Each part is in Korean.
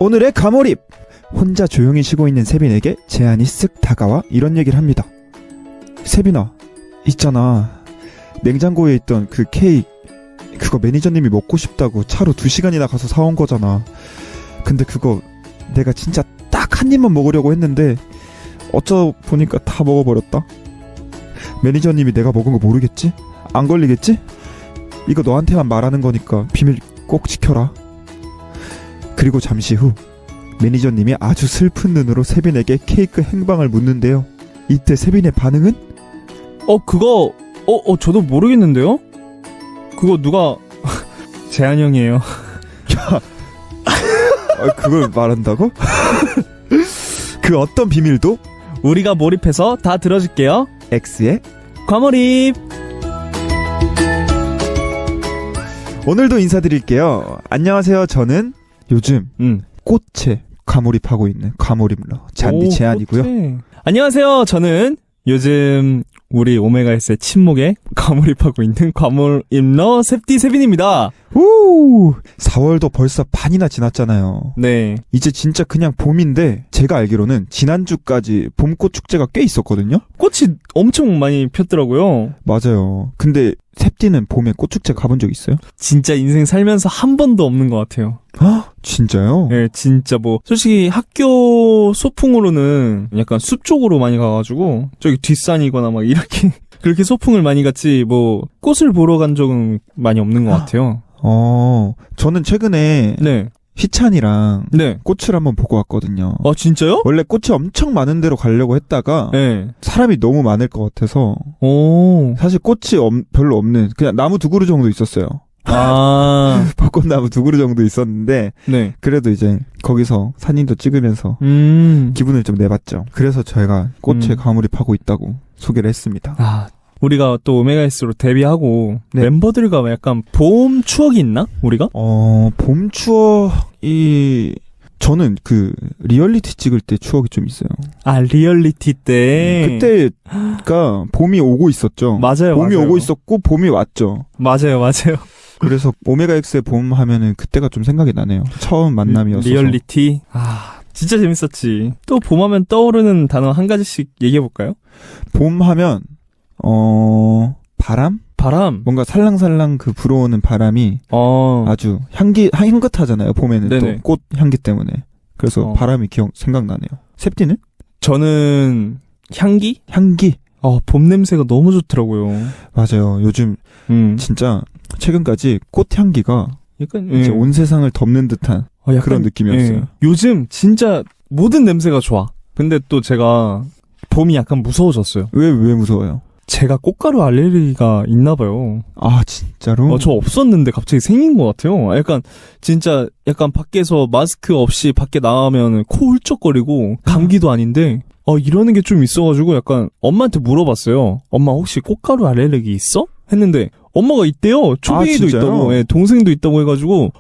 오늘의 과몰입. 혼자 조용히 쉬고 있는 세빈에게 제안이 쓱 다가와 이런 얘기를 합니다. 세빈아, 있잖아, 냉장고에 있던 그 케이크, 그거 매니저님이 먹고 싶다고 차로 2시간이나 가서 사온 거잖아. 근데 그거 내가 진짜 딱 한 입만 먹으려고 했는데 어쩌다 보니까 다 먹어버렸다. 매니저님이 내가 먹은 거 모르겠지? 안 걸리겠지? 이거 너한테만 말하는 거니까 비밀 꼭 지켜라. 그리고 잠시 후 매니저님이 아주 슬픈 눈으로 세빈에게 케이크 행방을 묻는데요. 이때 세빈의 반응은? 그거 저도 모르겠는데요? 그거 누가 재한 형이에요. 야, 그걸 말한다고? 그 어떤 비밀도 우리가 몰입해서 다 들어줄게요. X의 과몰입. 오늘도 인사드릴게요. 안녕하세요. 저는 요즘 꽃에 과몰입하고 있는 과몰입러 잔디 제한이고요. 꽃에. 안녕하세요. 저는 요즘 우리 오메가S의 침묵에 과몰입하고 있는 과몰입러 셉디 세빈입니다. 오, 4월도 벌써 반이나 지났잖아요. 네. 이제 진짜 그냥 봄인데 제가 알기로는 지난주까지 봄꽃 축제가 꽤 있었거든요. 꽃이 엄청 많이 폈더라고요. 맞아요. 근데 셉디는 봄에 꽃 축제 가본 적 있어요? 진짜 인생 살면서 한 번도 없는 것 같아요. 진짜요? 네, 진짜 솔직히 학교 소풍으로는 약간 숲 쪽으로 많이 가가지고, 저기 뒷산이거나 막 이렇게, 그렇게 소풍을 많이 갔지, 꽃을 보러 간 적은 많이 없는 것 같아요. 저는 최근에, 네. 희찬이랑, 네. 꽃을 한번 보고 왔거든요. 진짜요? 원래 꽃이 엄청 많은 데로 가려고 했다가, 네. 사람이 너무 많을 것 같아서, 사실 꽃이 별로 없는, 그냥 나무 2그루 정도 있었어요. 벚꽃나무 2그루 정도 있었는데, 네. 그래도 이제 거기서 사진도 찍으면서 기분을 좀 내봤죠. 그래서 저희가 꽃에 과몰입하고 있다고 소개를 했습니다. 우리가 또 오메가S로 데뷔하고 네. 멤버들과 약간 봄 추억이 있나? 우리가? 봄 추억이 저는 그 리얼리티 찍을 때 추억이 좀 있어요. 리얼리티 때. 그때가 봄이 오고 있었죠. 맞아요. 봄이 오고 있었고 봄이 왔죠. 맞아요. 그래서 오메가X의 봄 하면은 그때가 좀 생각이 나네요. 처음 만남이었어서. 리얼리티. 진짜 재밌었지. 또 봄 하면 떠오르는 단어 한 가지씩 얘기해 볼까요? 봄 하면 바람? 뭔가 살랑살랑 그 불어오는 바람이 아주 향긋하잖아요. 봄에는 네네. 또 꽃 향기 때문에. 그래서 바람이 생각나네요. 셉디는? 저는 향기? 봄 냄새가 너무 좋더라고요. 맞아요. 요즘 진짜 최근까지 꽃 향기가 약간 이제 온 세상을 덮는 듯한 그런 느낌이었어요. 요즘 진짜 모든 냄새가 좋아. 근데 또 제가 봄이 약간 무서워졌어요. 왜 무서워요? 제가 꽃가루 알레르기가 있나 봐요. 진짜로? 저 없었는데 갑자기 생긴 것 같아요. 약간 밖에서 마스크 없이 밖에 나가면 코 훌쩍거리고 감기도 아닌데 이러는 게 좀 있어가지고 약간 엄마한테 물어봤어요. 엄마 혹시 꽃가루 알레르기 있어? 했는데 엄마가 있대요. 초딩이도 있다고, 동생도 있다고 해가지고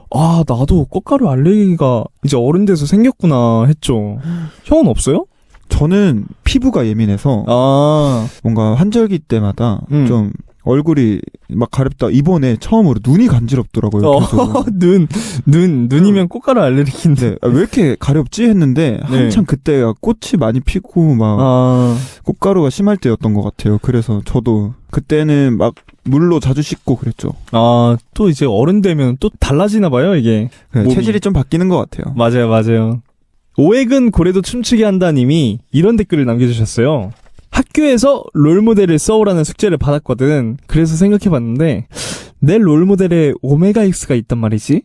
나도 꽃가루 알레르기가 이제 어른 돼서 생겼구나 했죠. 형은 없어요? 저는 피부가 예민해서 뭔가 환절기 때마다 좀 얼굴이 막 가렵다. 이번에 처음으로 눈이 간지럽더라고요. 눈이면 꽃가루 알레르기인데 왜 이렇게 가렵지 했는데 한참 그때가 꽃이 많이 피고 막 꽃가루가 심할 때였던 것 같아요. 그래서 저도 그때는 막 물로 자주 씻고 그랬죠. 또 이제 어른 되면 또 달라지나 봐요, 이게. 체질이 좀 바뀌는 것 같아요. 맞아요. 오액은 고래도 춤추게 한다님이 이런 댓글을 남겨주셨어요. 학교에서 롤모델을 써오라는 숙제를 받았거든. 그래서 생각해봤는데 내 롤모델에 오메가X가 있단 말이지.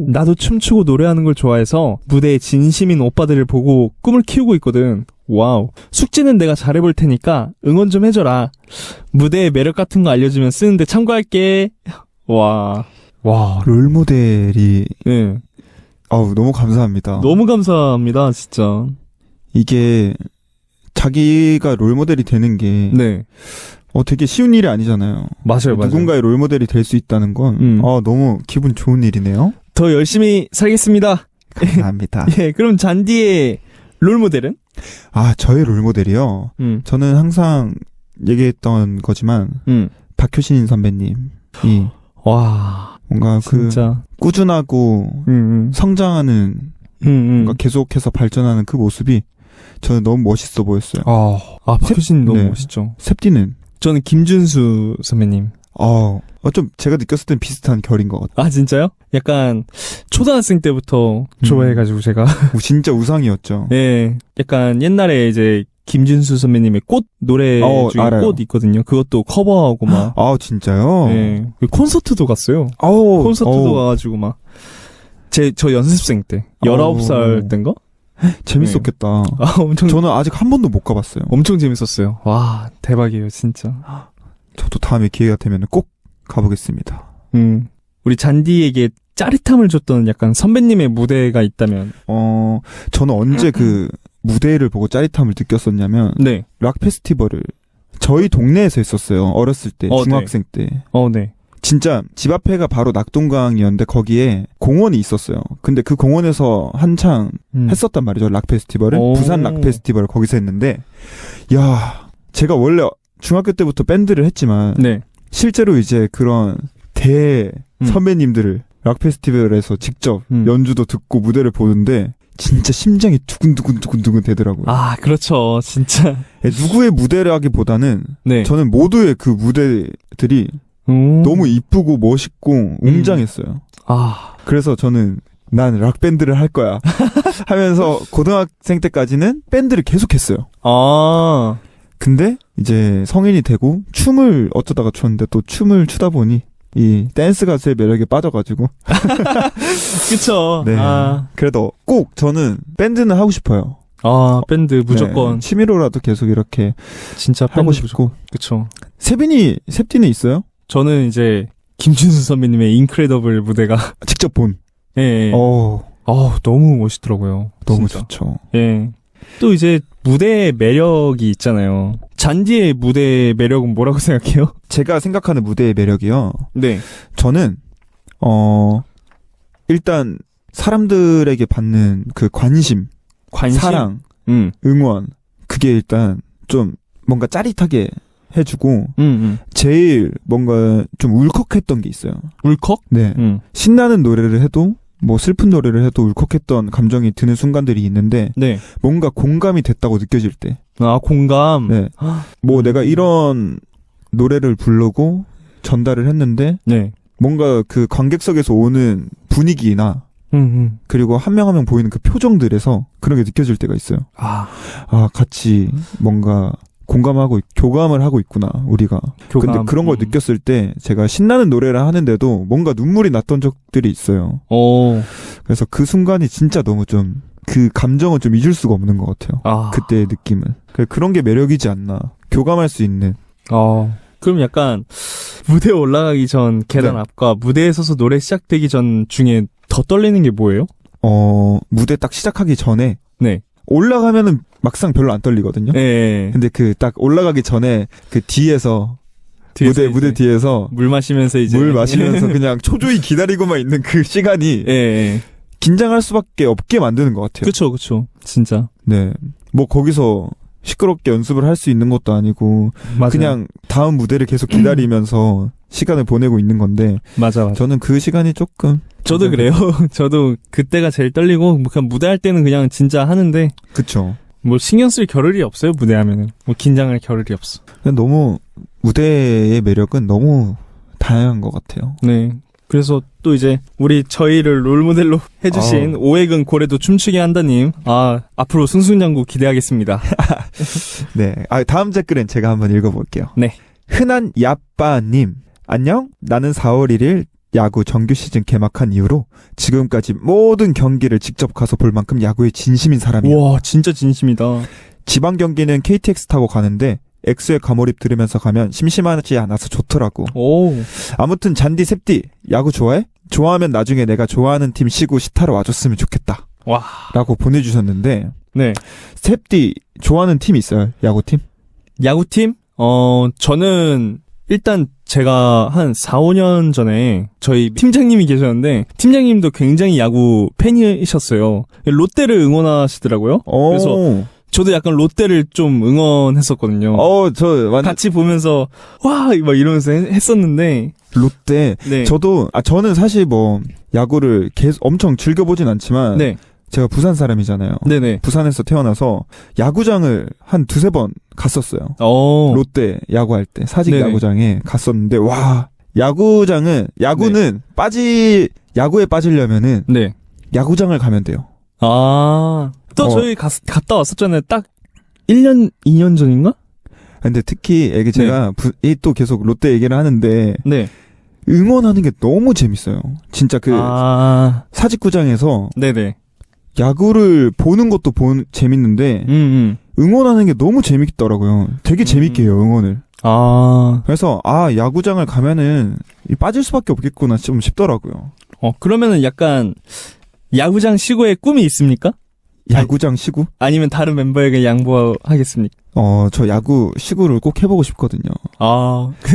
나도 춤추고 노래하는 걸 좋아해서 무대에 진심인 오빠들을 보고 꿈을 키우고 있거든. 와우. 숙제는 내가 잘해볼 테니까 응원 좀 해줘라. 무대의 매력 같은 거 알려주면 쓰는데 참고할게. 와, 롤모델이 너무 감사합니다. 너무 감사합니다, 진짜. 이게 자기가 롤모델이 되는 게 되게 쉬운 일이 아니잖아요. 맞아요. 누군가의 롤모델이 될 수 있다는 건 너무 기분 좋은 일이네요. 더 열심히 살겠습니다. 감사합니다. 그럼 잔디의 롤모델은? 저의 롤모델이요? 저는 항상 얘기했던 거지만 박효신 선배님이 와, 뭔가 진짜 꾸준하고 성장하는 뭔가 계속해서 발전하는 그 모습이 저는 너무 멋있어 보였어요. 박효신 너무 네. 멋있죠. 셉디는? 저는 김준수 선배님. 좀 제가 느꼈을 땐 비슷한 결인 것 같아요. 진짜요? 약간 초등학생 때부터 좋아해가지고 제가 진짜 우상이었죠. 네, 약간 옛날에 이제 김준수 선배님의 꽃 노래 중에 알아요. 꽃 있거든요. 그것도 커버하고 막. 진짜요? 네, 콘서트도 갔어요. 콘서트도 가가지고 막. 저 연습생 때 19살 땐가? 재밌었겠다. 엄청. 저는 아직 한 번도 못 가봤어요. 엄청 재밌었어요. 와, 대박이에요, 진짜. 저도 다음에 기회가 되면 꼭 가보겠습니다. 우리 잔디에게 짜릿함을 줬던 약간 선배님의 무대가 있다면? 저는 언제 그 무대를 보고 짜릿함을 느꼈었냐면, 네. 락 페스티벌을 저희 동네에서 했었어요. 어렸을 때, 중학생 때. 네. 진짜 집 앞에가 바로 낙동강이었는데 거기에 공원이 있었어요. 근데 그 공원에서 한창 했었단 말이죠. 락 페스티벌을. 부산 락 페스티벌을 거기서 했는데, 제가 원래 중학교 때부터 밴드를 했지만, 네. 실제로 이제 그런 선배님들을 락 페스티벌에서 직접 연주도 듣고 무대를 보는데 진짜 심장이 두근두근 되더라고요. 그렇죠. 진짜. 누구의 무대라기보다는 네. 저는 모두의 그 무대들이 너무 이쁘고 멋있고 웅장했어요. 그래서 저는 난 락밴드를 할 거야 하면서 고등학생 때까지는 밴드를 계속했어요. 근데 이제 성인이 되고 춤을 어쩌다가 췄는데 또 춤을 추다 보니 이 댄스 가수의 매력에 빠져가지고 그쵸. 네. 그래도 꼭 저는 밴드는 하고 싶어요. 밴드 무조건. 네, 취미로라도 계속 이렇게 진짜 하고 싶고. 그쵸. 셉디는 있어요? 저는 이제 김준수 선배님의 인크레더블 무대가 직접 본. 예. 너무 멋있더라고요. 너무 진짜. 좋죠. 예. 또 이제 무대의 매력이 있잖아요. 잔디의 무대의 매력은 뭐라고 생각해요? 제가 생각하는 무대의 매력이요. 네. 저는 일단 사람들에게 받는 그 관심? 사랑, 응원, 그게 일단 좀 뭔가 짜릿하게 해주고 제일 뭔가 좀 울컥했던 게 있어요. 울컥? 네. 신나는 노래를 해도 뭐 슬픈 노래를 해도 울컥했던 감정이 드는 순간들이 있는데 네. 뭔가 공감이 됐다고 느껴질 때. 공감. 네. 뭐 내가 이런 노래를 부르고 전달을 했는데 네. 뭔가 그 관객석에서 오는 분위기나 그리고 한 명 한 명 보이는 그 표정들에서 그런 게 느껴질 때가 있어요. 같이 뭔가 교감을 하고 있구나, 우리가. 근데 그런 걸 느꼈을 때 제가 신나는 노래를 하는데도 뭔가 눈물이 났던 적들이 있어요. 그래서 그 순간이 진짜 너무 좀, 그 감정은 좀 잊을 수가 없는 것 같아요. 그때의 느낌은. 그런 게 매력이지 않나. 교감할 수 있는. 그럼 약간 무대에 올라가기 전 계단 앞과 무대에 서서 노래 시작되기 전 중에 더 떨리는 게 뭐예요? 무대 딱 시작하기 전에. 네. 올라가면은 막상 별로 안 떨리거든요. 네. 근데 그 딱 올라가기 전에 그 뒤에서 무대 뒤에서 물 마시면서 그냥 초조히 기다리고만 있는 그 시간이 긴장할 수밖에 없게 만드는 것 같아요. 그쵸. 진짜. 네. 뭐 거기서 시끄럽게 연습을 할 수 있는 것도 아니고 맞아요. 그냥 다음 무대를 계속 기다리면서 시간을 보내고 있는 건데 맞아. 저는 그 시간이 조금 저도 그래요. 저도 그때가 제일 떨리고 그냥 무대할 때는 그냥 진짜 하는데 그쵸. 뭐 신경 쓸 겨를이 없어요. 무대하면은 뭐 긴장할 겨를이 없어. 너무 무대의 매력은 너무 다양한 것 같아요. 네. 그래서 또 이제 저희를 롤모델로 해주신 오액은 고래도 춤추게 한다님, 앞으로 승승장구 기대하겠습니다. 네. 다음 댓글은 제가 한번 읽어볼게요. 네. 흔한 야빠님, 안녕. 나는 4월 1일 야구 정규 시즌 개막한 이후로 지금까지 모든 경기를 직접 가서 볼 만큼 야구에 진심인 사람이야. 와, 진짜 진심이다. 지방 경기는 KTX 타고 가는데 엑소의 과몰입 들으면서 가면 심심하지 않아서 좋더라고. 아무튼 잔디 셉디 야구 좋아해? 좋아하면 나중에 내가 좋아하는 팀 쉬고 시타로 와줬으면 좋겠다. 라고 보내주셨는데 네. 셉디 좋아하는 팀 있어요? 야구팀? 야구팀? 저는 일단 제가 한 4, 5년 전에 저희 팀장님이 계셨는데 팀장님도 굉장히 야구 팬이셨어요. 롯데를 응원하시더라고요. 그래서 저도 약간 롯데를 좀 응원했었거든요. 같이 보면서 막 이러면서 했었는데 롯데. 네. 저는 사실 뭐 야구를 계속 엄청 즐겨보진 않지만 네. 제가 부산 사람이잖아요. 네네. 부산에서 태어나서 야구장을 한 두세 번 갔었어요. 어. 롯데 야구할 때 사직 네네. 야구장에 갔었는데 와 야구는 야구에 빠지려면은 네. 야구장을 가면 돼요. 아. 또 저희 갔다 왔었잖아요. 딱 1년, 2년 전인가? 근데 특히 이게 제가 또 계속 롯데 얘기를 하는데 네. 응원하는 게 너무 재밌어요. 진짜 사직구장에서 네네. 야구를 보는 것도 재밌는데 응원하는 게 너무 재밌더라고요. 되게 재밌게 해요, 응원을. 아. 그래서 야구장을 가면은 빠질 수밖에 없겠구나 좀 싶더라고요. 그러면은 약간 야구장 시구의 꿈이 있습니까? 야구장 시구? 아니면 다른 멤버에게 양보하겠습니까? 저 야구 시구를 꼭 해보고 싶거든요.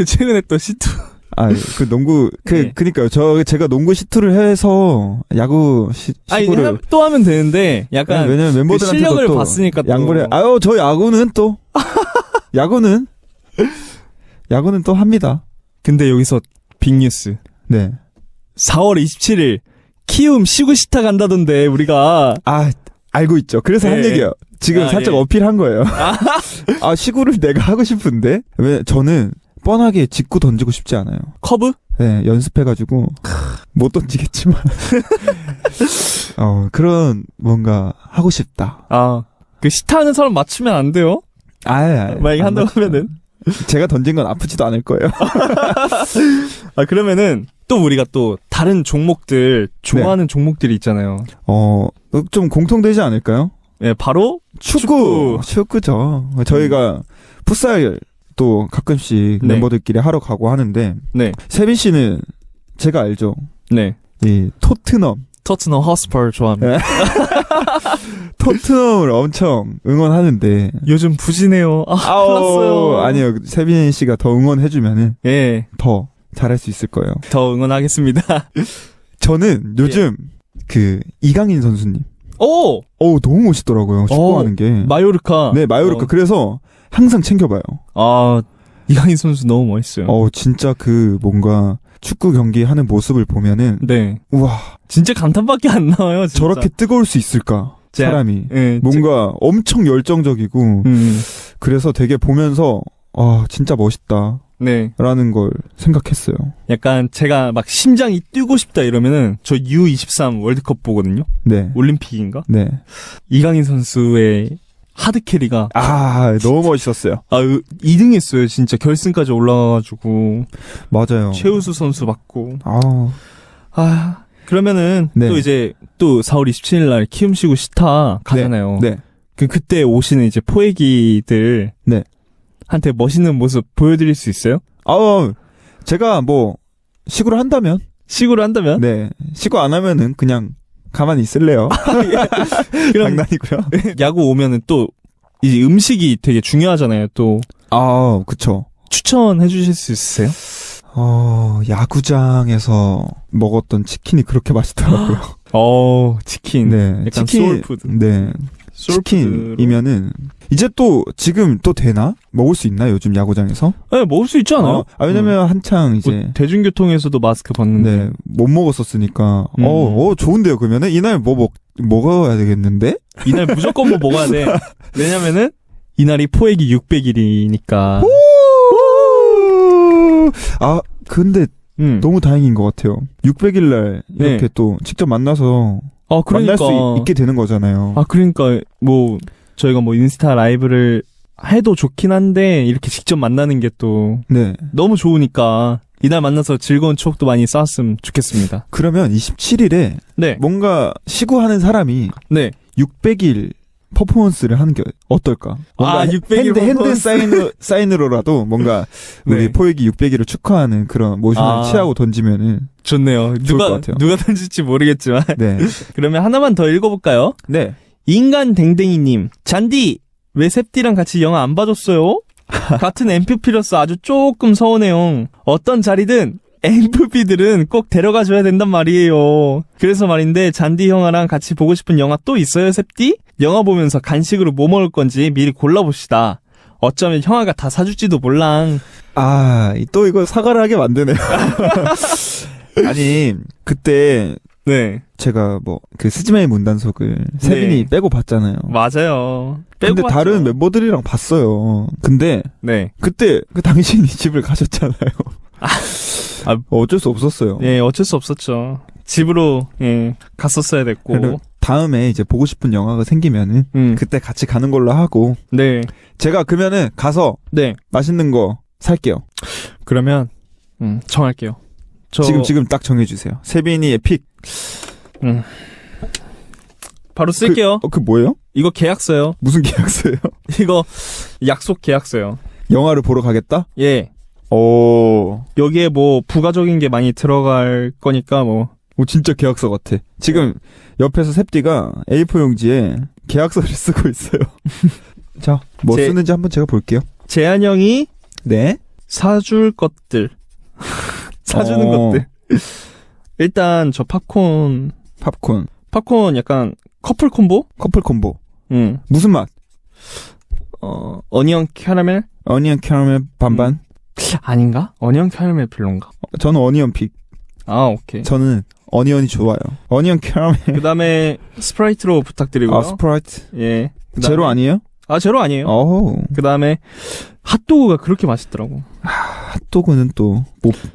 최근에 또 시투. 농구, 네. 그니까요. 제가 농구 시투를 해서 야구 시구를. 또 하면 되는데, 약간. 왜냐면 멤버들한테도 실력을 또 봤으니까 또. 양보를 저 야구는 또. 야구는 또 합니다. 근데 여기서 빅뉴스. 네. 4월 27일, 키움 시구시타 간다던데, 우리가. 알고 있죠. 그래서 한 얘기예요. 지금 살짝 어필한 거예요. 시구를 내가 하고 싶은데? 왜, 저는 뻔하게 직구 던지고 싶지 않아요. 커브? 네, 연습해가지고, 못 던지겠지만. 그런, 뭔가, 하고 싶다. 그 시타 하는 사람 맞추면 안 돼요? 만약에 한다고 하면은? 제가 던진 건 아프지도 않을 거예요. 그러면은, 또 우리가 또, 다른 종목들, 좋아하는 종목들이 있잖아요. 좀 공통되지 않을까요? 네, 바로, 축구죠. 저희가, 풋살, 또 가끔씩 멤버들끼리 하러 가고 하는데 세빈 씨는 제가 알죠. 네. 이 토트넘 허스퍼 좋아합니다. 토트넘을 엄청 응원하는데 요즘 부진해요. 큰일났어요. 아니요. 세빈 씨가 더 응원해주면은 더 잘할 수 있을 거예요. 더 응원하겠습니다. 저는 요즘 이강인 선수님. 너무 멋있더라고요. 축구하는 게. 마요르카. 네, 마요르카. 그래서 항상 챙겨봐요. 이강인 선수 너무 멋있어요. 진짜 뭔가 축구 경기 하는 모습을 보면은 우와, 진짜 감탄밖에 안 나와요. 진짜. 저렇게 뜨거울 수 있을까? 사람이 뭔가 엄청 열정적이고 그래서 되게 보면서 진짜 멋있다. 라는 걸 생각했어요. 약간 제가 막 심장이 뛰고 싶다 이러면은 저 U23 월드컵 보거든요. 네. 올림픽인가? 네. 이강인 선수의 하드캐리가 너무 멋있었어요. 2등 했어요. 진짜 결승까지 올라가가지고. 맞아요. 최우수 선수 맞고. 그러면은 네. 또 이제 또 4월 27일 날 키움시구 시타 가잖아요. 네. 그때 오시는 이제 포애기들 한테 멋있는 모습 보여드릴 수 있어요? 제가 시구를 한다면? 네. 시구 안 하면은 그냥 가만히 있을래요. 장난이고요. 야구 오면은 또 이제 음식이 되게 중요하잖아요. 또. 그쵸. 추천해 주실 수 있으세요? 야구장에서 먹었던 치킨이 그렇게 맛있더라고요. 치킨. 네. 약간 소울푸드. 네. 치킨이면은 이제 지금 되나? 먹을 수 있나 요즘 야구장에서? 네, 먹을 수 있지 않아요? 왜냐면 한창 이제 대중교통에서도 마스크 벗는데 못 먹었었으니까 좋은데요. 그러면은 이날 먹어야 되겠는데? 이날 무조건 먹어야 돼. 왜냐면은 이날이 포획이 600일이니까. 근데 너무 다행인 것 같아요. 600일 날 이렇게 또 직접 만나서 만날 수 있게 되는 거잖아요. 그러니까 저희가 인스타 라이브를 해도 좋긴 한데 이렇게 직접 만나는 게 또 너무 좋으니까 이날 만나서 즐거운 추억도 많이 쌓았으면 좋겠습니다. 그러면 27일에 뭔가 시구하는 사람이 600일 퍼포먼스를 하는 게 어떨까? 600일 핸드 사인으로라도 뭔가 우리 포획이 600일을 축하하는 그런 모션을 취하고 던지면은 좋네요. 누가 던질지 모르겠지만 그러면 하나만 더 읽어볼까요? 네. 인간 댕댕이님, 잔디 왜 셉디랑 같이 영화 안 봐줬어요? 같은 엠프피로서 아주 조금 서운해요. 어떤 자리든 엠프피들은 꼭 데려가줘야 된단 말이에요. 그래서 말인데 잔디 형아랑 같이 보고 싶은 영화 또 있어요, 셉디? 영화 보면서 간식으로 뭐 먹을 건지 미리 골라봅시다. 어쩌면 형아가 다 사줄지도 몰랑. 또 이거 사과를 하게 만드네요. 아니 그때 네. 제가 뭐 그 스즈메의 문단속을 세빈이 빼고 봤잖아요. 맞아요. 근데 빼고 다른 봤죠. 멤버들이랑 봤어요. 근데 네. 그때 그 당신이 집을 가셨잖아요. 어쩔 수 없었어요. 예, 어쩔 수 없었죠. 집으로, 예, 갔었어야 됐고. 그리고 다음에 이제 보고 싶은 영화가 생기면은 그때 같이 가는 걸로 하고 네. 제가 그러면은 가서 네. 맛있는 거 살게요. 그러면, 정할게요. 지금 딱 정해주세요. 세빈이의 픽. 바로 쓸게요. 그 뭐예요? 이거 계약서요. 무슨 계약서예요? 이거 약속 계약서요. 영화를 보러 가겠다? 예. 오, 여기에 뭐 부가적인 게 많이 들어갈 거니까 뭐. 진짜 계약서 같아. 지금 옆에서 셉디가 A4 용지에 계약서를 쓰고 있어요. 자, 뭐 쓰는지 한번 제가 볼게요. 재한 형이 네. 사줄 것들. 사주는 것들. 일단 저 팝콘 약간 커플 콤보? 커플 콤보. 응. 무슨 맛? 어니언 캐러멜? 어니언 캐러멜 반반? 아닌가? 어니언 캐러멜 별론가? 저는 어니언 픽. 아, 오케이. 저는 어니언이 좋아요. 어니언 캐러멜. 그 다음에 스프라이트로 부탁드리고요. 스프라이트. 예. 그다음에- 제로 아니에요? 아, 제로 아니에요. 그 다음에 핫도그가 그렇게 맛있더라고. 핫도그는 또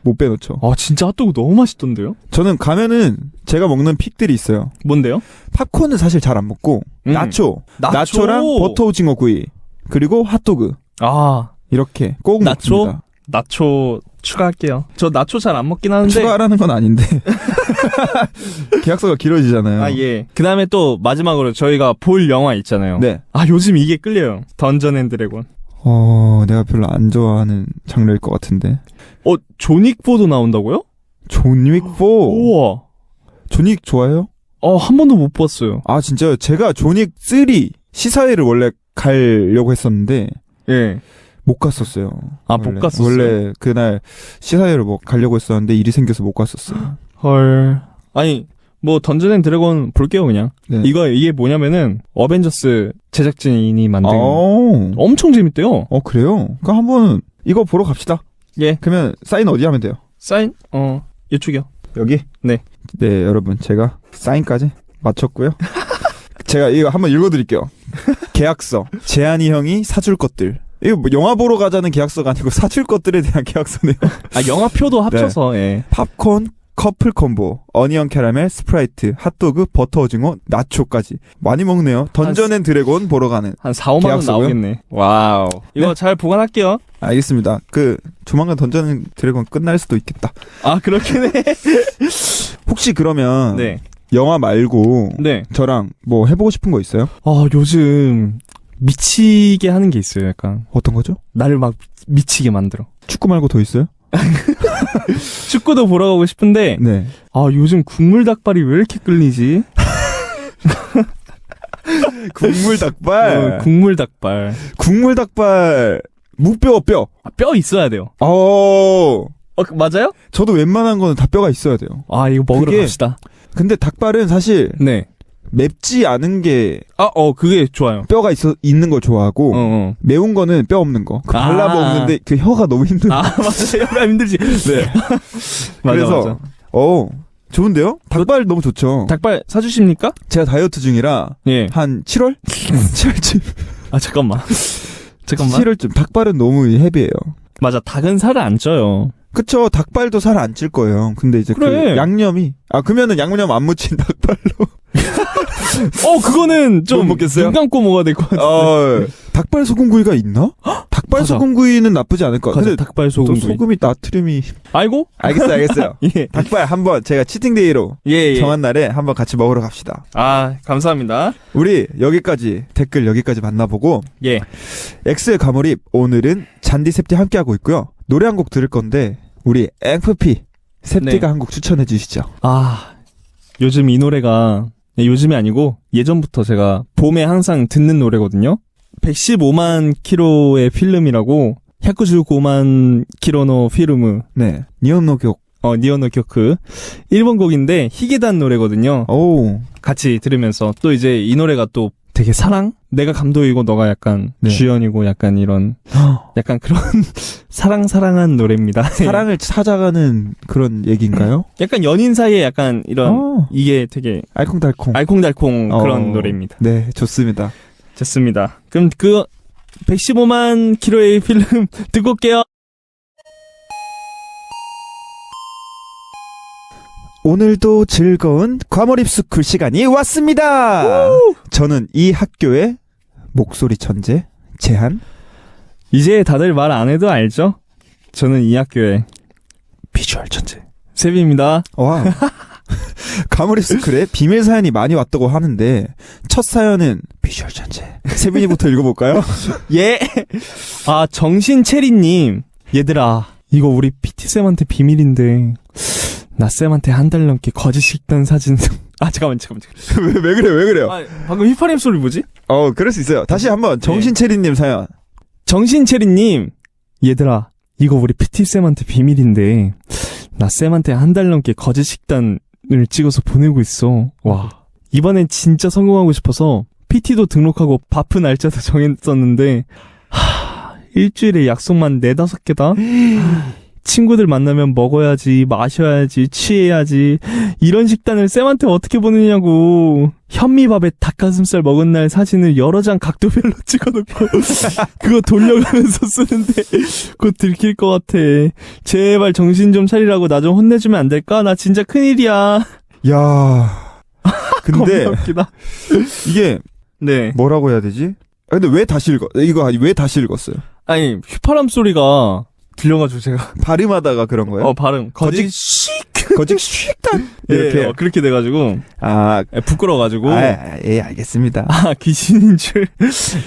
못 빼놓죠. 아, 진짜 핫도그 너무 맛있던데요? 저는 가면은 제가 먹는 픽들이 있어요. 뭔데요? 팝콘은 사실 잘 안 먹고 나초랑 버터 오징어 구이 그리고 핫도그 아, 이렇게 꼭 나초? 먹습니다. 나초 추가할게요. 저 나초 잘 안 먹긴 하는데. 추가하라는 건 아닌데 계약서가 길어지잖아요. 아, 예. 그 다음에 또 마지막으로 저희가 볼 영화 있잖아요. 네. 아, 요즘 이게 끌려요. 던전 앤 드래곤. 내가 별로 안 좋아하는 장르일 것 같은데. 존윅4도 나온다고요? 존윅 4. 우와. 존윅 좋아해요? 한 번도 못 봤어요. 아, 진짜요? 제가 존윅 3 시사회를 원래 가려고 했었는데 예. 못 갔었어요. 아, 못 갔었어요? 원래 그날 시사회를 뭐 가려고 했었는데 일이 생겨서 못 갔었어요. 헐. 아니, 뭐 던전 앤 드래곤 볼게요, 그냥. 네. 이게 뭐냐면은 어벤져스 제작진이 만든 엄청 재밌대요. 그래요? 그럼 한번 이거 보러 갑시다. 예. 그러면 사인 어디 하면 돼요? 사인 이쪽이요. 여기? 네. 네, 여러분 제가 사인까지 마쳤고요. 제가 이거 한번 읽어드릴게요. 계약서. 재한이 형이 사줄 것들. 이거 뭐 영화 보러 가자는 계약서가 아니고 사줄 것들에 대한 계약서네요. 아, 영화표도 합쳐서, 예. 팝콘, 커플 콤보, 어니언 캐러멜, 스프라이트, 핫도그, 버터 오징어, 나초까지. 많이 먹네요. 던전 앤 드래곤 보러 가는. 한 4, 5만 원 계약서고요? 나오겠네. 와우. 이거 네. 잘 보관할게요. 알겠습니다. 조만간 던전 앤 드래곤 끝날 수도 있겠다. 아, 그렇긴 해. 혹시 그러면 네. 영화 말고 네. 저랑 뭐 해보고 싶은 거 있어요? 요즘 미치게 하는 게 있어요, 약간. 어떤 거죠? 나를 막 미치게 만들어. 축구 말고 더 있어요? 축구도 보러 가고 싶은데, 네. 요즘 국물 닭발이 왜 이렇게 끌리지? 국물 닭발. 국물 닭발. 국물 닭발. 무뼈 뼈. 뼈 있어야 돼요. 맞아요? 저도 웬만한 거는 다 뼈가 있어야 돼요. 이거 먹으러 그게- 갑시다. 근데 닭발은 사실 네. 맵지 않은 게 그게 좋아요. 뼈가 있는 걸 좋아하고 매운 거는 뼈 없는 거. 발라 먹는데 그 혀가 너무 힘들어. 맞아요. 혀가 힘들지. 네. 그래서 좋은데요? 닭발 너무 좋죠. 닭발 사주십니까? 제가 다이어트 중이라 예. 한 7월? 7월쯤. 잠깐만. 7월쯤. 닭발은 너무 헤비해요. 맞아. 닭은 살을 안 쪄요. 그쵸. 닭발도 살 안 찔 거예요. 근데 이제 그래. 그 양념이 그러면은 양념 안 묻힌 닭발로. 그거는 좀 못 먹겠어요? 눈 감고 먹어야 될 것 같은데. 닭발 소금구이가 있나? 닭발 가자. 소금구이는 나쁘지 않을 것 같아. 근데 닭발 또 소금구이. 소금이 나트륨이. 알고? 알겠어요. 예. 닭발 한번 제가 치팅데이로 예. 정한 날에 한번 같이 먹으러 갑시다. 감사합니다. 우리 댓글 여기까지 만나보고 예. 엑스의 가몰입 오늘은 잔디 셉디 함께하고 있고요. 노래 한 곡 들을 건데 우리 FP 셉디가 네. 한 곡 추천해 주시죠. 요즘 이 노래가 요즘이 아니고 예전부터 제가 봄에 항상 듣는 노래거든요. 115만 킬로의 필름이라고 195만 킬로노 필름. 네. 니온노격. 니오노 교크. 일본 곡인데 히게단 노래거든요. 오. 같이 들으면서 또 이제 이 노래가 또 되게 사랑? 내가 감독이고 너가 약간 네. 주연이고 약간 이런 약간 그런 사랑한 노래입니다. 사랑을 찾아가는 그런 얘기인가요? 약간 연인 사이에 약간 이런 이게 되게 알콩달콩. 알콩달콩 그런 노래입니다. 네, 좋습니다. 좋습니다. 그럼 그 115만 킬로의 필름 듣고 올게요. 오늘도 즐거운 과몰입스쿨 시간이 왔습니다. 저는 이 학교의 목소리 천재 재한. 이제 다들 말 안 해도 알죠? 저는 이 학교의 비주얼 천재 세비입니다. 와. 과몰입스쿨에 비밀 사연이 많이 왔다고 하는데 첫 사연은 비주얼 천재 세빈이부터 읽어볼까요? 예. 아, 정신체리님. 얘들아, 이거 우리 PT쌤한테 비밀인데 나 쌤한테 한 달 넘게 거짓 식단 사진. 아, 잠깐만. 왜 그래요? 아, 방금 휘파람 소리 뭐지? 그럴 수 있어요. 다시 한번 정신체리님 사연. 정신체리님. 얘들아, 이거 우리 PT쌤한테 비밀인데 나 쌤한테 한 달 넘게 거짓 식단을 찍어서 보내고 있어. 와. 이번엔 진짜 성공하고 싶어서 PT도 등록하고 바프 날짜도 정했었는데 일주일에 약속만 4-5개다? 친구들 만나면 먹어야지, 마셔야지, 취해야지. 이런 식단을 쌤한테 어떻게 보내냐고. 현미밥에 닭가슴살 먹은 날 사진을 여러 장 각도별로 찍어놓고 그거 돌려가면서 쓰는데 그거 들킬 것 같아. 제발 정신 좀 차리라고 나 좀 혼내주면 안 될까? 나 진짜 큰일이야. 야. 근데 겁나 웃기다. 이게 네. 뭐라고 해야 되지? 근데 왜 다시 읽었어요? 아니, 휘파람 소리가 들려가지고 제가 발음하다가 그런 거예요? 발음 거짓 식단 이렇게 예, 그렇게 돼가지고 부끄러워가지고 예, 알겠습니다. 귀신인 줄.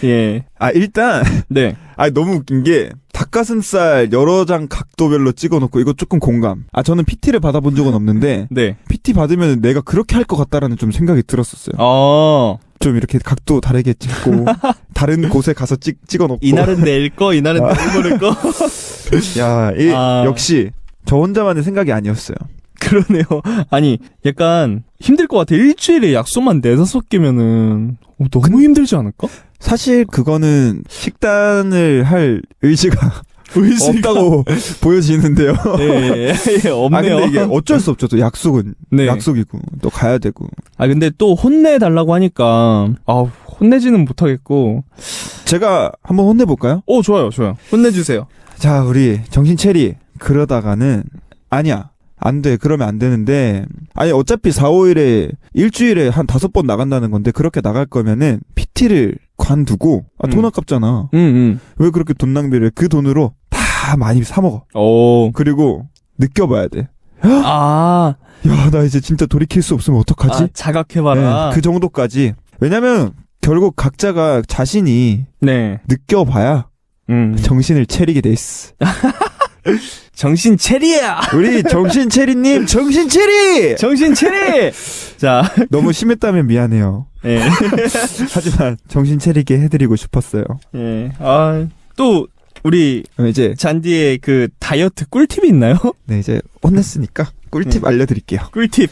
예. 일단 네. 너무 웃긴 게 닭가슴살 여러 장 각도별로 찍어놓고 이거 조금 공감. 저는 PT를 받아본 적은 없는데 네. PT 받으면 내가 그렇게 할 것 같다라는 좀 생각이 들었었어요. 좀 이렇게 각도 다르게 찍고 다른 곳에 가서 찍어놓고 이날은 내일 거, 이날은 내일 모레 거. 역시 저 혼자만의 생각이 아니었어요. 그러네요. 아니, 약간 힘들 것 같아. 일주일에 약속만 4-5개면은 너무 힘들지 않을까? 사실 그거는 식단을 할 의지가 없다고 보여지는데요. 예, 없네요. 근데 이게 어쩔 수 없죠. 또 약속은 네. 약속이고 또 가야 되고. 근데 또 혼내달라고 하니까 혼내지는 못하겠고. 제가 한번 혼내볼까요? 좋아요. 혼내주세요. 자, 우리 정신체리 그러다가는 아니야. 안 돼. 그러면 안 되는데. 어차피 4-5일에 일주일에 한 5번 나간다는 건데 그렇게 나갈 거면은 PT를 관두고 돈 아깝잖아. 왜 그렇게 돈 낭비를 해? 그 돈으로 다 많이 사 먹어. 그리고 느껴봐야 돼. 야, 나 이제 진짜 돌이킬 수 없으면 어떡하지? 자각해봐라. 네, 그 정도까지. 왜냐면 결국 각자가 자신이 느껴봐야 정신을 차리게 돼 있어. 정신 체리야! 우리 정신 체리님, 정신 체리! 정신 체리! 자. 너무 심했다면 미안해요. 예. 하지만 정신 차리게 해드리고 싶었어요. 예. 또, 우리, 이제, 잔디의 그 다이어트 꿀팁이 있나요? 네, 이제 혼냈으니까 꿀팁 알려드릴게요. 꿀팁.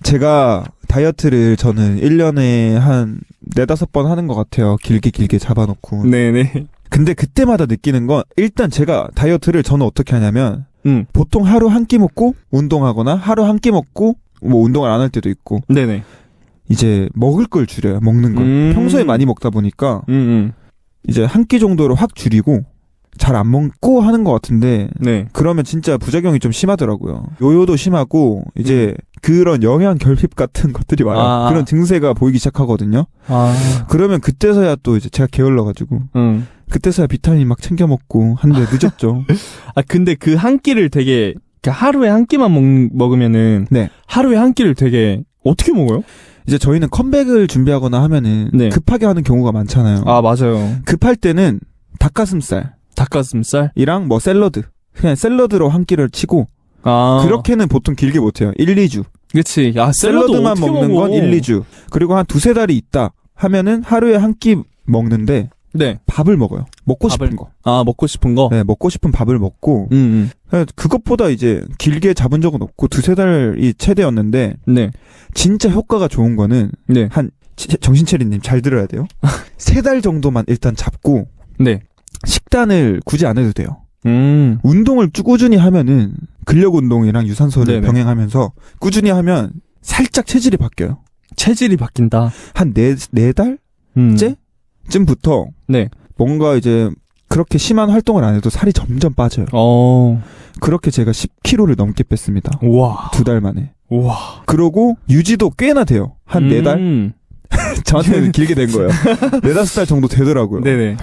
제가 다이어트를 저는 1년에 한 4-5번 하는 것 같아요. 길게 잡아놓고. 네네. 근데 그때마다 느끼는 건 일단 제가 다이어트를 저는 어떻게 하냐면 보통 하루 한 끼 먹고 운동하거나 하루 한 끼 먹고 뭐 운동을 안 할 때도 있고 네네. 이제 먹을 걸 줄여요. 먹는 걸. 평소에 많이 먹다 보니까 이제 한 끼 정도로 확 줄이고 잘 안 먹고 하는 것 같은데 그러면 진짜 부작용이 좀 심하더라고요. 요요도 심하고 이제 그런 영양 결핍 같은 것들이 와요. 그런 증세가 보이기 시작하거든요. 그러면 그때서야 또 이제 제가 게을러가지고 그때서야 비타민 막 챙겨 먹고 한데 늦었죠. 근데 그 한 끼를 되게 하루에 한 끼만 먹으면은 하루에 한 끼를 되게 어떻게 먹어요? 이제 저희는 컴백을 준비하거나 하면은 급하게 하는 경우가 많잖아요. 맞아요. 급할 때는 닭가슴살이랑 뭐 샐러드 그냥 샐러드로 한 끼를 치고 그렇게는 보통 길게 못해요. 1-2주. 그치. 샐러드만 먹는 건 1-2주. 그리고 한 2-3달이 있다 하면은 하루에 한 끼 먹는데 밥을 먹어요. 먹고 싶은 거. 먹고 싶은 거? 네, 먹고 싶은 밥을 먹고 그것보다 이제 길게 잡은 적은 없고 2-3달이 최대였는데 진짜 효과가 좋은 거는 한 정신체리님 잘 들어야 돼요. 3달 정도만 일단 잡고 네. 식단을 굳이 안 해도 돼요. 음. 운동을 꾸준히 하면은 근력 운동이랑 유산소를 네네. 병행하면서 꾸준히 하면 살짝 체질이 바뀌어요. 체질이 바뀐다. 한 4달째쯤부터 네. 뭔가 이제 그렇게 심한 활동을 안 해도 살이 점점 빠져요. 그렇게 제가 10kg를 넘게 뺐습니다. 우와. 2달 만에. 우와. 그러고 유지도 꽤나 돼요. 한 4달? 저한테는 길게 된 거예요. 4-5달 정도 되더라고요. 네네.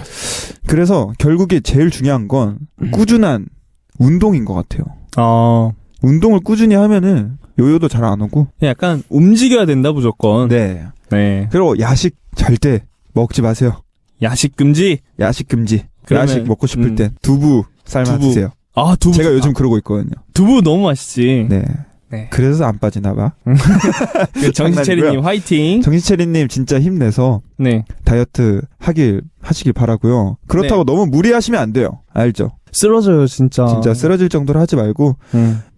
그래서 결국에 제일 중요한 건 꾸준한 운동인 것 같아요. 운동을 꾸준히 하면은 요요도 잘 안 오고. 약간 움직여야 된다 무조건. 네. 네. 그리고 야식 절대 먹지 마세요. 야식 금지. 야식 금지. 그러면, 야식 먹고 싶을 땐 두부 삶아 드세요. 두부. 제가 요즘 그러고 있거든요. 두부 너무 맛있지. 네. 네. 그래서 안 빠지나 봐. 정신체리님 화이팅. 정신체리님 진짜 힘내서 네. 다이어트 하시길 바라고요. 그렇다고 너무 무리하시면 안 돼요. 알죠? 쓰러져요 진짜. 진짜 쓰러질 정도로 하지 말고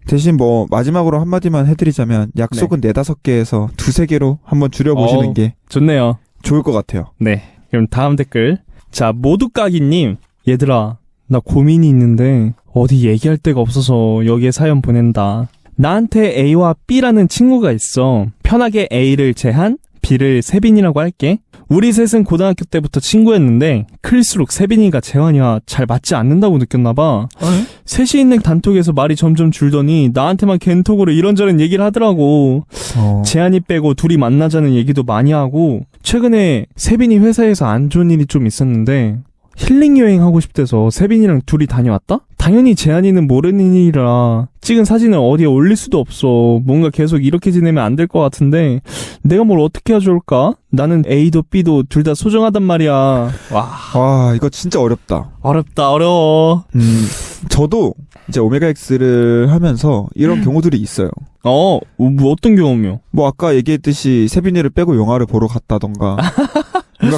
대신 뭐 마지막으로 한마디만 해드리자면 약속은 4-5개에서 2-3개로 한번 줄여보시는 게 좋네요. 좋을 것 같아요. 네. 그럼 다음 댓글. 자, 모두까기님. 얘들아, 나 고민이 있는데 어디 얘기할 데가 없어서 여기에 사연 보낸다. 나한테 A와 B라는 친구가 있어. 편하게 A를 제한, B를 세빈이라고 할게. 우리 셋은 고등학교 때부터 친구였는데 클수록 세빈이가 재환이와 잘 맞지 않는다고 느꼈나봐. 셋이 있는 단톡에서 말이 점점 줄더니 나한테만 겐톡으로 이런저런 얘기를 하더라고. 재환이 빼고 둘이 만나자는 얘기도 많이 하고, 최근에 세빈이 회사에서 안 좋은 일이 좀 있었는데 힐링 여행 하고 싶대서 세빈이랑 둘이 다녀왔다? 당연히 재한이는 모르는 일이라 찍은 사진을 어디에 올릴 수도 없어. 뭔가 계속 이렇게 지내면 안 될 것 같은데 내가 뭘 어떻게 해야 좋을까? 나는 A도 B도 둘 다 소중하단 말이야. 와, 이거 진짜 어렵다. 어려워. 저도 이제 오메가 X를 하면서 이런 경우들이 있어요. 뭐 어떤 경험이요? 뭐 아까 얘기했듯이 세빈이를 빼고 영화를 보러 갔다던가. 뭔가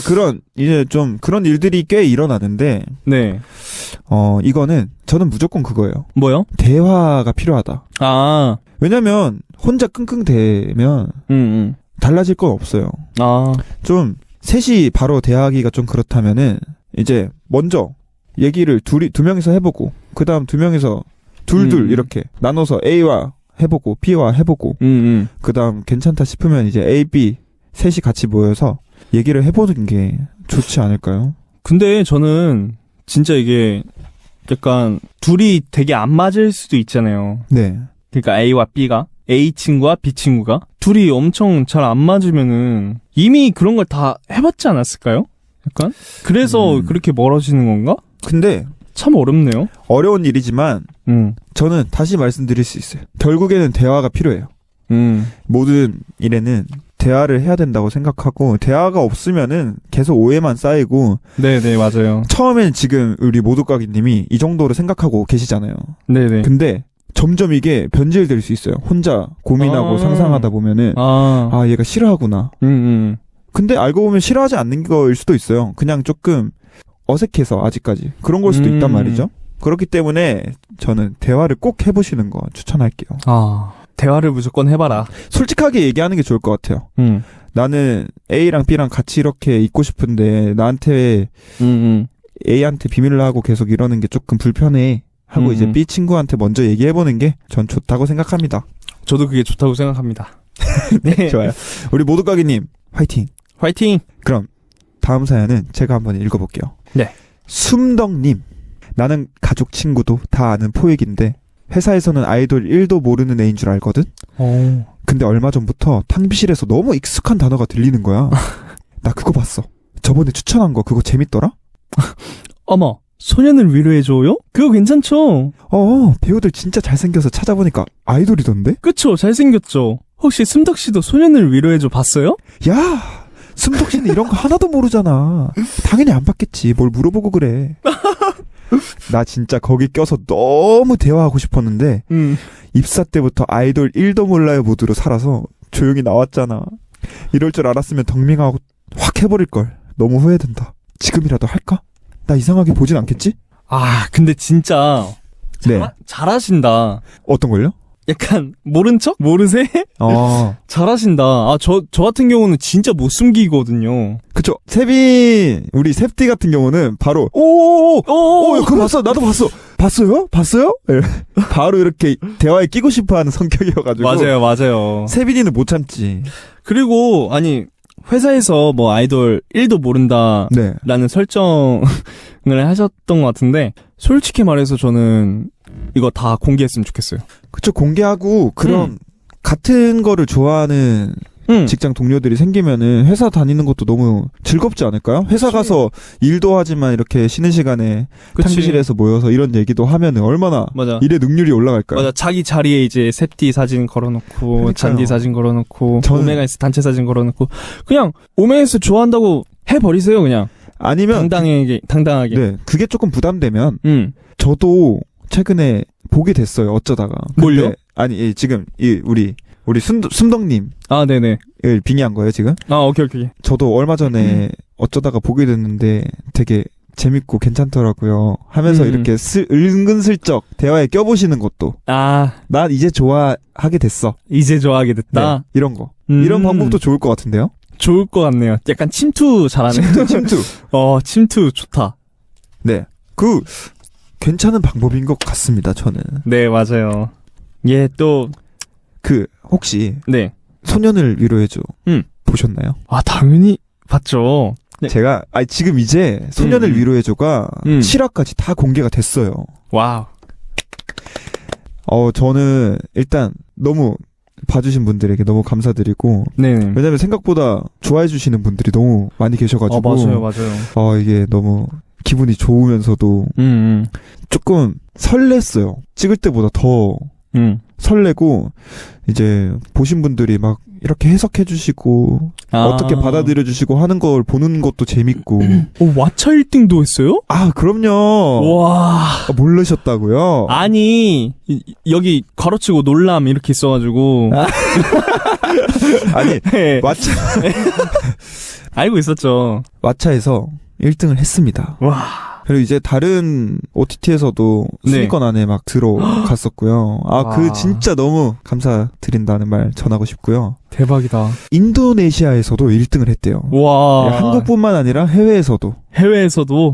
이제 좀 그런 일들이 꽤 일어나는데. 네. 이거는 저는 무조건 그거예요. 뭐요? 대화가 필요하다. 왜냐면 혼자 끙끙대면 달라질 건 없어요. 좀 셋이 바로 대화하기가 좀 그렇다면은 이제 먼저 얘기를 두 명이서 해보고 그다음 2명이서 둘 이렇게 나눠서 A와 해보고 B와 해보고 그다음 괜찮다 싶으면 이제 A, B 셋이 같이 모여서 얘기를 해보는 게 좋지 않을까요? 근데 저는 진짜 이게 약간 둘이 되게 안 맞을 수도 있잖아요. 네. 그러니까 A와 B가, A 친구와 B 친구가 둘이 엄청 잘 안 맞으면은 이미 그런 걸 다 해봤지 않았을까요? 약간? 그래서 그렇게 멀어지는 건가? 근데 참 어렵네요. 어려운 일이지만 저는 다시 말씀드릴 수 있어요. 결국에는 대화가 필요해요. 모든 일에는 대화를 해야 된다고 생각하고 대화가 없으면은 계속 오해만 쌓이고. 네네, 맞아요. 처음엔 지금 우리 모두까기님이 이 정도로 생각하고 계시잖아요. 네네. 근데 점점 이게 변질될 수 있어요. 혼자 고민하고 상상하다 보면은 얘가 싫어하구나. 근데 알고 보면 싫어하지 않는 거일 수도 있어요. 그냥 조금 어색해서 아직까지 그런 걸 수도 있단 말이죠. 그렇기 때문에 저는 대화를 꼭 해보시는 거 추천할게요. 대화를 무조건 해봐라. 솔직하게 얘기하는 게 좋을 것 같아요. 나는 A랑 B랑 같이 이렇게 있고 싶은데 나한테 A한테 비밀을 하고 계속 이러는 게 조금 불편해 하고 이제 B 친구한테 먼저 얘기해보는 게 전 좋다고 생각합니다. 저도 그게 좋다고 생각합니다. 네. 좋아요. 우리 모두까기님 화이팅. 화이팅. 그럼 다음 사연은 제가 한번 읽어볼게요. 네. 숨덕님. 나는 가족 친구도 다 아는 포획인데 회사에서는 아이돌 1도 모르는 애인 줄 알거든? 근데 얼마 전부터 탕비실에서 너무 익숙한 단어가 들리는 거야. 나 그거 봤어. 저번에 추천한 거 그거 재밌더라? 어머, 소년을 위로해줘요? 그거 괜찮죠? 배우들 진짜 잘생겨서 찾아보니까 아이돌이던데? 그쵸, 잘생겼죠. 혹시 숨덕씨도 소년을 위로해줘 봤어요? 야, 숨덕씨는 이런 거 하나도 모르잖아. 당연히 안 봤겠지. 뭘 물어보고 그래. 나 진짜 거기 껴서 너무 대화하고 싶었는데 입사 때부터 아이돌 1도 몰라요 모드로 살아서 조용히 나왔잖아. 이럴 줄 알았으면 덕밍하고 확 해버릴걸. 너무 후회된다. 지금이라도 할까? 나 이상하게 보진 않겠지? 근데 진짜 네. 잘하신다. 어떤 걸요? 약간 모른 척? 모르세? 어. 잘하신다. 저 같은 경우는 진짜 못 숨기거든요. 그쵸. 우리 셉디 같은 경우는 바로, 그거 봤어. 나도 봤어. 봤어요? 네. 바로 이렇게 대화에 끼고 싶어 하는 성격이어가지고. 맞아요. 세빈이는 못 참지. 그리고, 아니, 회사에서 뭐 아이돌 1도 모른다. 네. 라는 설정을 하셨던 것 같은데, 솔직히 말해서 저는 이거 다 공개했으면 좋겠어요. 그쵸. 공개하고, 그런, 같은 거를 좋아하는 직장 동료들이 생기면은 회사 다니는 것도 너무 즐겁지 않을까요? 회사 그치. 가서 일도 하지만 이렇게 쉬는 시간에 그치. 탕비실에서 모여서 이런 얘기도 하면은 얼마나 맞아. 일의 능률이 올라갈까요? 맞아. 자기 자리에 이제 셉디 사진 걸어놓고, 그러니까요. 잔디 사진 걸어놓고, 저는- 오메가에스 단체 사진 걸어놓고, 그냥 오메가에스 좋아한다고 해버리세요, 그냥. 아니면 당당하게. 네, 그게 조금 부담되면 저도 최근에 보게 됐어요. 어쩌다가. 근데- 뭘요? 아니 지금 우리 순덕님 네네. 빙의한 거예요 지금. 오케이. 저도 얼마 전에 어쩌다가 보게 됐는데 되게 재밌고 괜찮더라고요. 하면서 이렇게 은근슬쩍 대화에 껴보시는 것도 난 이제 좋아하게 됐어. 이제 좋아하게 됐다. 네, 이런 거. 이런 방법도 좋을 것 같은데요. 좋을 것 같네요. 약간 침투 잘하네. 침투. 침투 좋다. 네. 괜찮은 방법인 것 같습니다, 저는. 네, 맞아요. 혹시, 네. 소년을 위로해줘. 보셨나요? 당연히 봤죠. 네. 제가, 지금 이제 소년을 위로해줘가 7화까지 다 공개가 됐어요. 와우. 저는 일단 너무 봐주신 분들에게 너무 감사드리고. 네네. 왜냐면 생각보다 좋아해주시는 분들이 너무 많이 계셔가지고. 맞아요. 이게 너무 기분이 좋으면서도 조금 설렜어요. 찍을 때보다 더 설레고, 이제 보신 분들이 막 이렇게 해석해주시고 어떻게 받아들여주시고 하는 걸 보는 것도 재밌고. 왓챠 1등도 했어요? 그럼요. 와. 모르셨다고요? 아니, 여기 가로치고 놀람 이렇게 있어가지고. 아니, 네. 왓챠 알고 있었죠. 왓챠에서 1등을 했습니다. 와. 그리고 이제 다른 OTT에서도 순위권 안에 막 들어갔었고요. 진짜 너무 감사드린다는 말 전하고 싶고요. 대박이다. 인도네시아에서도 1등을 했대요. 와. 네, 한국뿐만 아니라 해외에서도.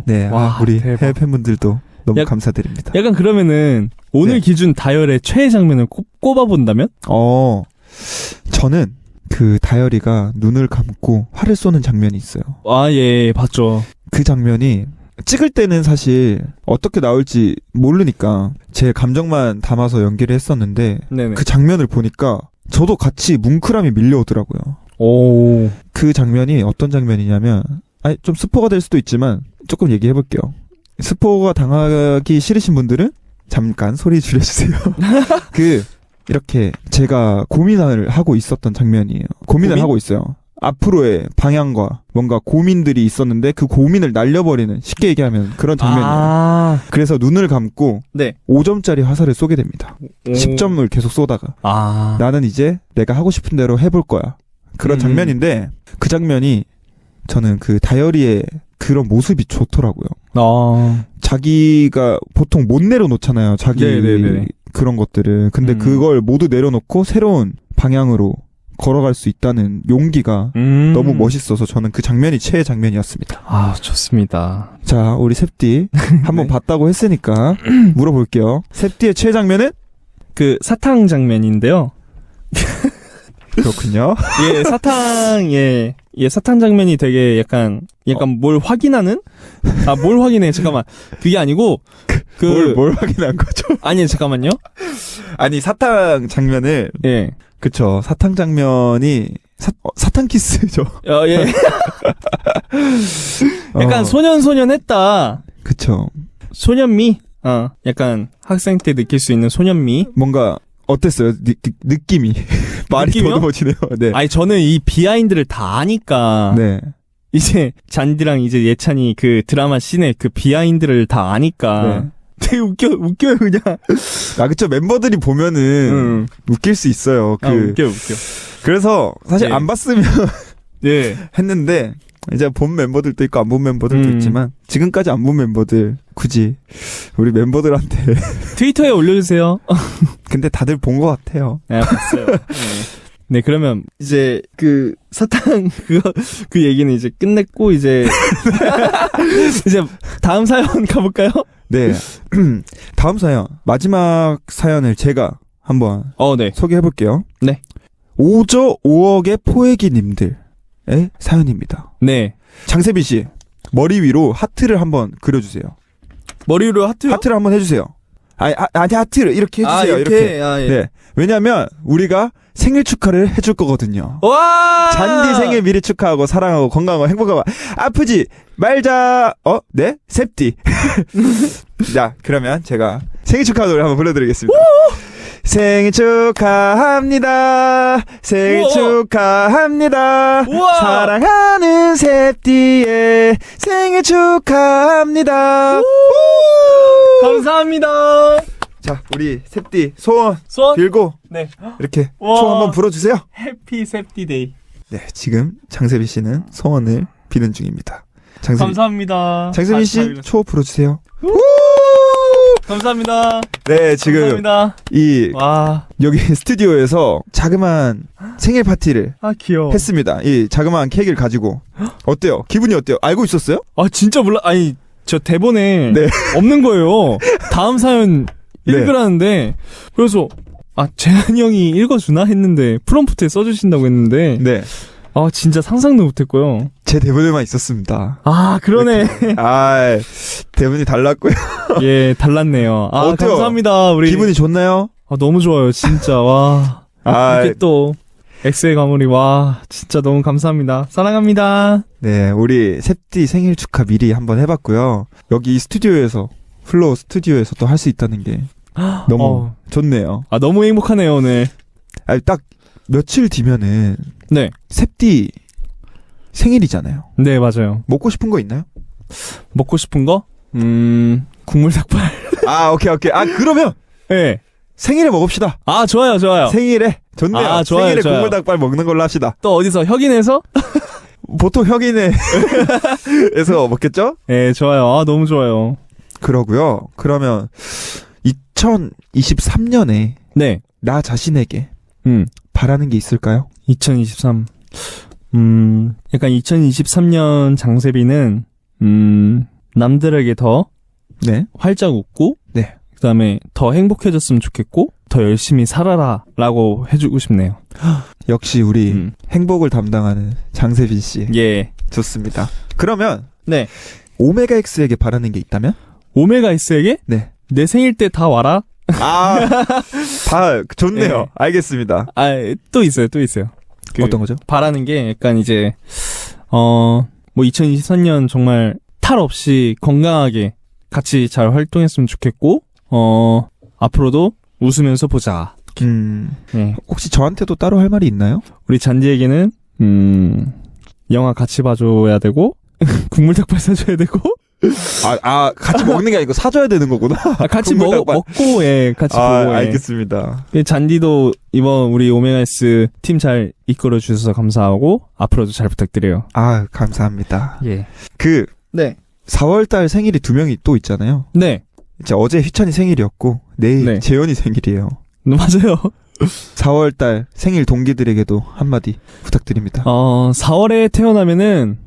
네. 와, 우리 대박. 해외 팬분들도 너무 감사드립니다. 약간 그러면은 오늘 기준 다이얼의 최애 장면을 꼽아본다면? 저는 그 다이어리가 눈을 감고 활을 쏘는 장면이 있어요. 예, 봤죠. 그 장면이 찍을 때는 사실 어떻게 나올지 모르니까 제 감정만 담아서 연기를 했었는데 네네. 그 장면을 보니까 저도 같이 뭉클함이 밀려오더라고요. 오. 그 장면이 어떤 장면이냐면, 좀 스포가 될 수도 있지만 조금 얘기해볼게요. 스포가 당하기 싫으신 분들은 잠깐 소리 줄여주세요. 이렇게 제가 고민을 하고 있었던 장면이에요. 고민을 하고 있어요. 앞으로의 방향과 뭔가 고민들이 있었는데 그 고민을 날려버리는, 쉽게 얘기하면 그런 장면이에요. 그래서 눈을 감고 5점짜리 화살을 쏘게 됩니다. 10점을 계속 쏘다가 나는 이제 내가 하고 싶은 대로 해볼 거야. 그런 장면인데, 그 장면이 저는 그 다이어리의 그런 모습이 좋더라고요. 자기가 보통 못 내려놓잖아요. 자기 그런 것들을. 근데 그걸 모두 내려놓고 새로운 방향으로 걸어갈 수 있다는 용기가 너무 멋있어서 저는 그 장면이 최애 장면이었습니다. 좋습니다. 자, 우리 셉디 한번 봤다고 했으니까 물어볼게요. 셉디의 최애 장면은? 그 사탕 장면인데요. 그렇군요. 사탕 장면이 되게 약간 뭘 확인하는? 뭘 확인해? 잠깐만. 그게 아니고 뭘 확인한 거죠? 아니, 잠깐만요. 아니, 사탕 장면을 그쵸. 사탕 장면이 사탕 키스죠. 약간 소년했다. 그쵸. 소년미? 약간 학생 때 느낄 수 있는 소년미? 뭔가 어땠어요? 느낌이. 말이 더듬어지네요. 네. 아니, 저는 이 비하인드를 다 아니까. 네. 이제 잔디랑 이제 예찬이 그 드라마 씬의 그 비하인드를 다 아니까. 되게 웃겨요, 그냥. 그쵸. 멤버들이 보면은 웃길 수 있어요. 웃겨. 그래서 사실 안 봤으면 했는데, 이제 본 멤버들도 있고 안 본 멤버들도 음. 있지만 지금까지 안 본 멤버들 굳이 우리 멤버들한테 트위터에 올려주세요. 근데 다들 본 것 같아요. 네, 봤어요. 네, 그러면 이제 그 사탕 그 얘기는 이제 끝냈고 이제 이제 다음 사연 가볼까요? 네. 다음 사연 마지막 사연을 제가 한번 네. 소개해볼게요. 네. 5조 5억의 포획이님들의 사연입니다. 네. 장세빈 씨 머리 위로 하트를 한번 그려주세요. 머리 위로 하트요? 하트를 한번 해주세요. 아니 하트를 이렇게 해주세요. 이렇게. 아, 예. 네. 왜냐면 우리가 생일 축하를 해줄 거거든요. 와! 잔디 생일 미리 축하하고 사랑하고 건강하고 행복하고 아프지 말자. 네? 셉디. 자, 그러면 제가 생일 축하 노래 한번 불러드리겠습니다. 생일 축하합니다. 생일 우와. 축하합니다. 우와. 사랑하는 셉디의 생일 축하합니다. 감사합니다. 자, 우리 셉디 소원 소원? 빌고 네. 이렇게 우와. 초 한번 불어주세요. 해피 셉디데이. 네, 지금 장세빈 씨는 소원을 비는 중입니다. 감사합니다. 장세빈 씨 초 불어주세요. 감사합니다. 네, 지금 감사합니다. 와 여기 스튜디오에서 자그마한 생일 파티를 귀여워. 했습니다. 이 자그마한 케이크를 가지고 어때요? 기분이 어때요? 알고 있었어요? 진짜 몰라. 아니, 저 대본에 네. 없는 거예요. 다음 사연 네. 읽으라는데 그래서 재한이 형이 읽어주나 했는데 프롬프트에 써주신다고 했는데 네, 진짜 상상도 못했고요. 제 대본에만 있었습니다. 그러네. 대본이 달랐고요. 예, 달랐네요. 어때요? 감사합니다. 우리 기분이 좋나요? 너무 좋아요, 진짜. 와. 이렇게 또 엑스의 가물이 진짜 너무 감사합니다. 사랑합니다. 네, 우리 셉디 생일 축하 미리 한번 해봤고요. 여기 스튜디오에서 플로우 스튜디오에서 또 할 수 있다는 게 너무 좋네요. 너무 행복하네요, 오늘. 딱 며칠 뒤면은 네. 셉디 생일이잖아요. 네, 맞아요. 먹고 싶은 거 있나요? 먹고 싶은 거? 국물 닭발. 오케이. 그러면 네. 생일에 먹읍시다. 좋아요. 생일에 좋네요. 좋아요, 생일에 좋아요. 국물 닭발 먹는 걸로 합시다. 또 어디서 혁인에서? 보통 혁인에서 먹겠죠? 네, 좋아요. 너무 좋아요. 그러고요. 그러면 2023년에 네. 나 자신에게 바라는 게 있을까요? 2023. 약간 2023년 장세비는 남들에게 더 네. 활짝 웃고 네. 그다음에 더 행복해졌으면 좋겠고 더 열심히 살아라라고 해주고 싶네요. 역시 우리 행복을 담당하는 장세빈 씨. 예. 좋습니다. 그러면 네. 오메가 X에게 바라는 게 있다면? 오메가 S에게? 네. 내 생일 때 다 와라. 다 좋네요. 네. 알겠습니다. 또 있어요. 어떤 거죠? 바라는 게 약간 이제 2023년 정말 탈 없이 건강하게 같이 잘 활동했으면 좋겠고 앞으로도 웃으면서 보자. 네. 혹시 저한테도 따로 할 말이 있나요? 우리 잔디에게는 영화 같이 봐줘야 되고 국물닭발 사줘야 되고 같이 먹는 게 아니고 사줘야 되는 거구나. 같이 먹고 같이 보고. 알겠습니다. 잔디도 이번 우리 오메가S 팀 잘 이끌어 주셔서 감사하고 앞으로도 잘 부탁드려요. 감사합니다. 예. 네. 4월달 생일이 2명이 또 있잖아요. 네. 이제 어제 휘찬이 생일이었고 내일 재현이 생일이에요. 맞아요. 4월달 생일 동기들에게도 한마디 부탁드립니다. 4월에 태어나면은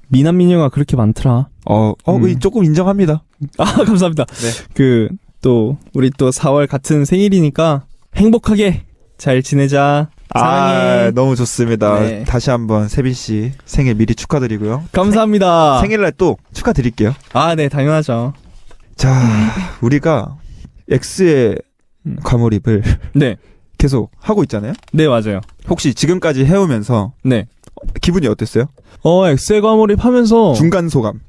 미남 미녀가 그렇게 많더라. 조금 인정합니다. 감사합니다. 네. 또 우리 또 4월 같은 생일이니까 행복하게 잘 지내자. 사랑해. 너무 좋습니다. 네. 다시 한번 세빈 씨 생일 미리 축하드리고요. 감사합니다. 생일날 또 축하드릴게요. 네, 당연하죠. 자, 우리가 X의 과몰입을 네. 계속 하고 있잖아요. 네, 맞아요. 혹시 지금까지 해오면서 네. 기분이 어땠어요? 엑스의 과몰입하면서 중간 소감.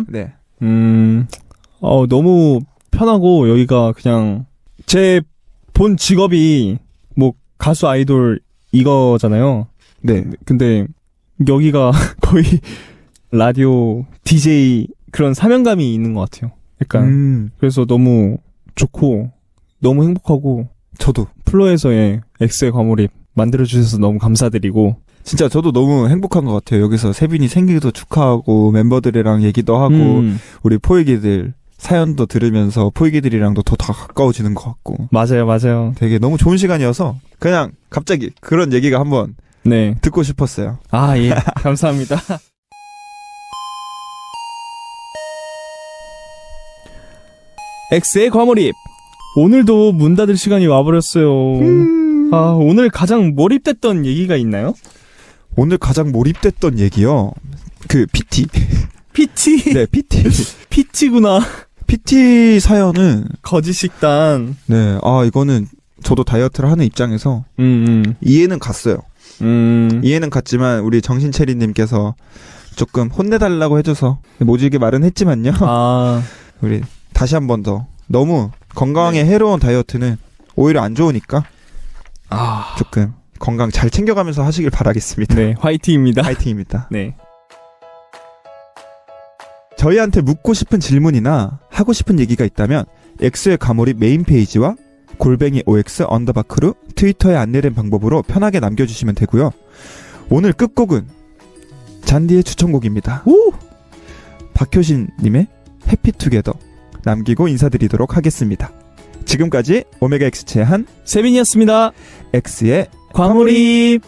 네. 너무 편하고 여기가 그냥 제 본 직업이 뭐 가수 아이돌 이거잖아요. 네. 근데 여기가 거의 라디오 DJ 그런 사명감이 있는 것 같아요. 약간 그래서 너무 좋고 너무 행복하고 저도 플로에서의 엑스의 과몰입 만들어주셔서 너무 감사드리고. 진짜 저도 너무 행복한 것 같아요. 여기서 세빈이 생일도 축하하고 멤버들이랑 얘기도 하고 우리 포이기들 사연도 들으면서 포이기들이랑도 더 가까워지는 것 같고 맞아요. 되게 너무 좋은 시간이어서 그냥 갑자기 그런 얘기가 한번 네. 듣고 싶었어요. 아, 예. 감사합니다. X의 과몰입. 오늘도 문 닫을 시간이 와버렸어요. 아, 오늘 가장 몰입됐던 얘기가 있나요? 오늘 가장 몰입됐던 얘기요. 그 PT. PT? 네, PT. PT구나. PT 사연은 거짓 식단. 네, 이거는 저도 다이어트를 하는 입장에서 이해는 갔어요. 이해는 갔지만 우리 정신체리님께서 조금 혼내달라고 해줘서 모질게 말은 했지만요. 아, 우리 다시 한 번 더 너무 건강에 해로운 다이어트는 오히려 안 좋으니까 조금 건강 잘 챙겨가면서 하시길 바라겠습니다. 네, 화이팅입니다. 파이팅입니다. 네. 저희한테 묻고 싶은 질문이나 하고 싶은 얘기가 있다면 엑소의 과몰입 메인 페이지와 @OX_크루 트위터에 안내된 방법으로 편하게 남겨주시면 되고요. 오늘 끝곡은 잔디의 추천곡입니다. 박효신님의 해피투게더 남기고 인사드리도록 하겠습니다. 지금까지 오메가 X 제한 세빈이었습니다. X의 과몰입.